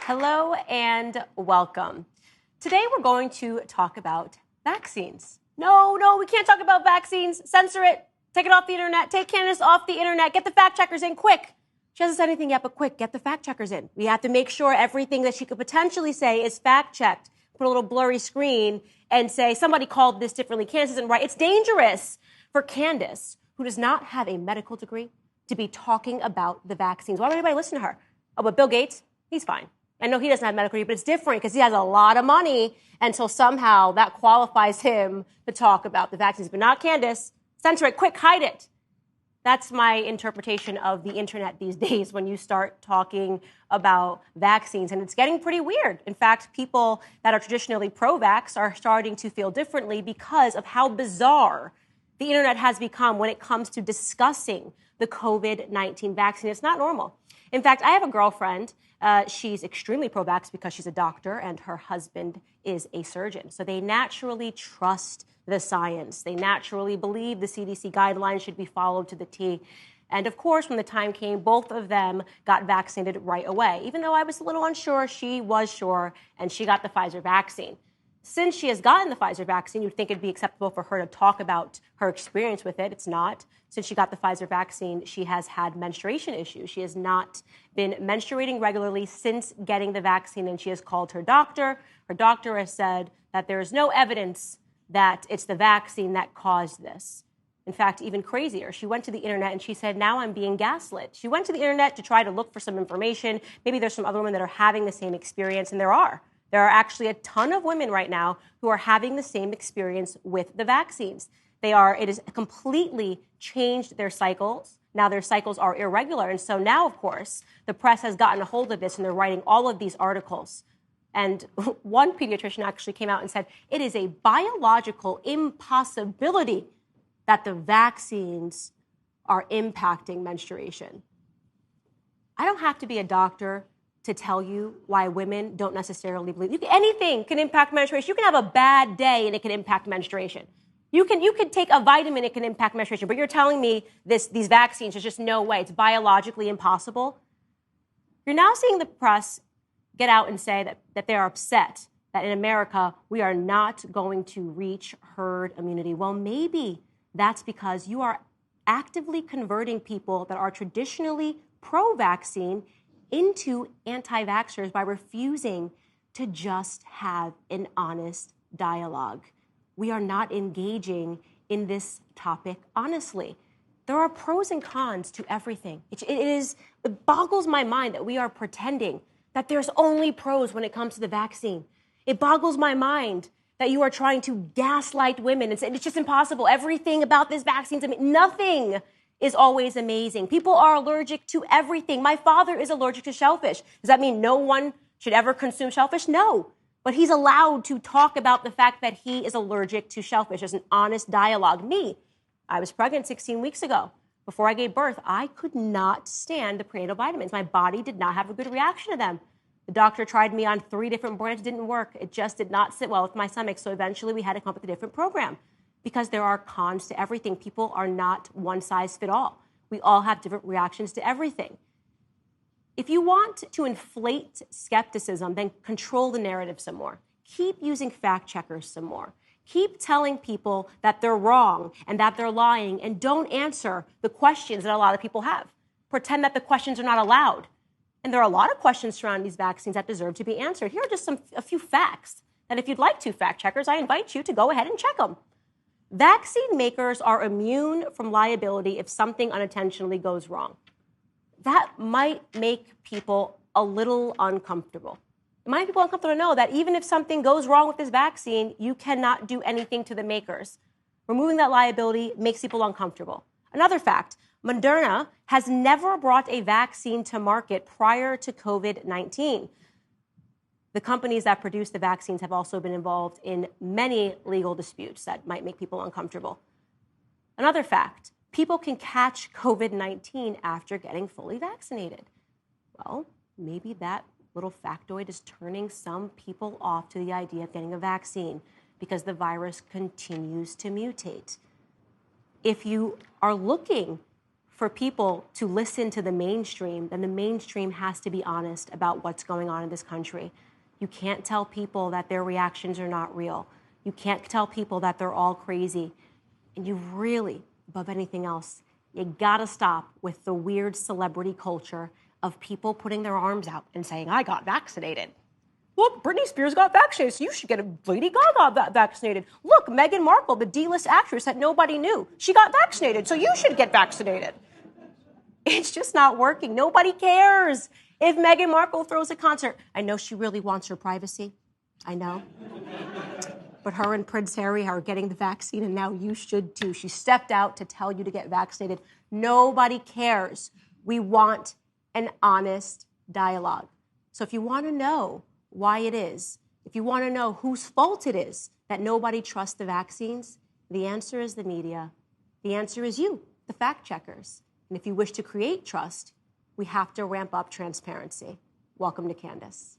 Hello and welcome. Today we're going to talk about vaccines. No, we can't talk about vaccines. Censor it. Take it off the internet. Take Candace off the internet. Get the fact checkers in quick. She hasn't said anything yet, but quick, get the fact checkers in. We have to make sure everything that she could potentially say is fact checked. Put a little blurry screen and say somebody called this differently. Candace isn't right. It's dangerous for Candace, who does not have a medical degree, to be talking about the vaccines. Why would anybody listen to her? Oh, but Bill Gates, he's fine. I know he doesn't have medical degree, but it's different because he has a lot of money, and so somehow that qualifies him to talk about the vaccines. But not Candace. Censor it. Quick, hide it. That's my interpretation of the internet these days when you start talking about vaccines, and it's getting pretty weird. In fact, people that are traditionally pro-vax are starting to feel differently because of how bizarre the internet has become when it comes to discussing the COVID-19 vaccine. It's not normal. In fact, I have a girlfriend. She's extremely pro-vax because she's a doctor and her husband is a surgeon. So they naturally trust the science. They naturally believe the CDC guidelines should be followed to the T. And of course, when the time came, both of them got vaccinated right away. Even though I was a little unsure, she was sure, and she got the Pfizer vaccine. Since she has gotten the Pfizer vaccine, you'd think it'd be acceptable for her to talk about her experience with it. It's not. Since she got the Pfizer vaccine, she has had menstruation issues. She has not been menstruating regularly since getting the vaccine, and she has called her doctor. Her doctor has said that there is no evidence that it's the vaccine that caused this. In fact, even crazier, she went to the internet and she said, now I'm being gaslit. She went to the internet to try to look for some information. Maybe there's some other women that are having the same experience, and there are. There are actually a ton of women right now who are having the same experience with the vaccines. It has completely changed their cycles. Now their cycles are irregular. And so now, of course, the press has gotten a hold of this and they're writing all of these articles. And one pediatrician actually came out and said, it is a biological impossibility that the vaccines are impacting menstruation. I don't have to be a doctor to tell you why women don't necessarily believe. Anything can impact menstruation. You can have a bad day and it can impact menstruation. You can take a vitamin, it can impact menstruation. But you're telling me these vaccines, there's just no way. It's biologically impossible. You're now seeing the press get out and say that they're upset that in America, we are not going to reach herd immunity. Well, maybe that's because you are actively converting people that are traditionally pro-vaccine into anti-vaxxers by refusing to just have an honest dialogue. We are not engaging in this topic honestly. There are pros and cons to everything. It boggles my mind that we are pretending that there's only pros when it comes to the vaccine. It boggles my mind that you are trying to gaslight women and say it's just impossible. Everything about this vaccine, nothing is always amazing. People are allergic to everything. My father is allergic to shellfish. Does that mean no one should ever consume shellfish? No. But he's allowed to talk about the fact that he is allergic to shellfish. There's an honest dialogue. I was pregnant 16 weeks ago. Before I gave birth, I could not stand the prenatal vitamins. My body did not have a good reaction to them. The doctor tried me on 3 different brands. It didn't work. It just did not sit well with my stomach. So eventually we had to come up with a different program because there are cons to everything. People are not one size fit all. We all have different reactions to everything. If you want to inflate skepticism, then control the narrative some more. Keep using fact checkers some more. Keep telling people that they're wrong and that they're lying, and don't answer the questions that a lot of people have. Pretend that the questions are not allowed. And there are a lot of questions surrounding these vaccines that deserve to be answered. Here are just a few facts. And if you'd like to, fact checkers, I invite you to go ahead and check them. Vaccine makers are immune from liability if something unintentionally goes wrong. That might make people a little uncomfortable. It might make people uncomfortable to know that even if something goes wrong with this vaccine, you cannot do anything to the makers. Removing that liability makes people uncomfortable. Another fact, Moderna has never brought a vaccine to market prior to COVID-19. The companies that produce the vaccines have also been involved in many legal disputes that might make people uncomfortable. Another fact, people can catch COVID-19 after getting fully vaccinated. Well, maybe that little factoid is turning some people off to the idea of getting a vaccine because the virus continues to mutate. If you are looking for people to listen to the mainstream, then the mainstream has to be honest about what's going on in this country. You can't tell people that their reactions are not real. You can't tell people that they're all crazy. And you really, above anything else, you gotta stop with the weird celebrity culture of people putting their arms out and saying, I got vaccinated. Look, Britney Spears got vaccinated, so you should get a Lady Gaga vaccinated. Look, Meghan Markle, the D-list actress that nobody knew, she got vaccinated, so you should get vaccinated. It's just not working. Nobody cares if Meghan Markle throws a concert. I know she really wants her privacy. I know. But her and Prince Harry are getting the vaccine, and now you should too. She stepped out to tell you to get vaccinated. Nobody cares. We want an honest dialogue. So if you want to know why it is, if you want to know whose fault it is that nobody trusts the vaccines, the answer is the media. The answer is you, the fact checkers. And if you wish to create trust, we have to ramp up transparency. Welcome to Candace.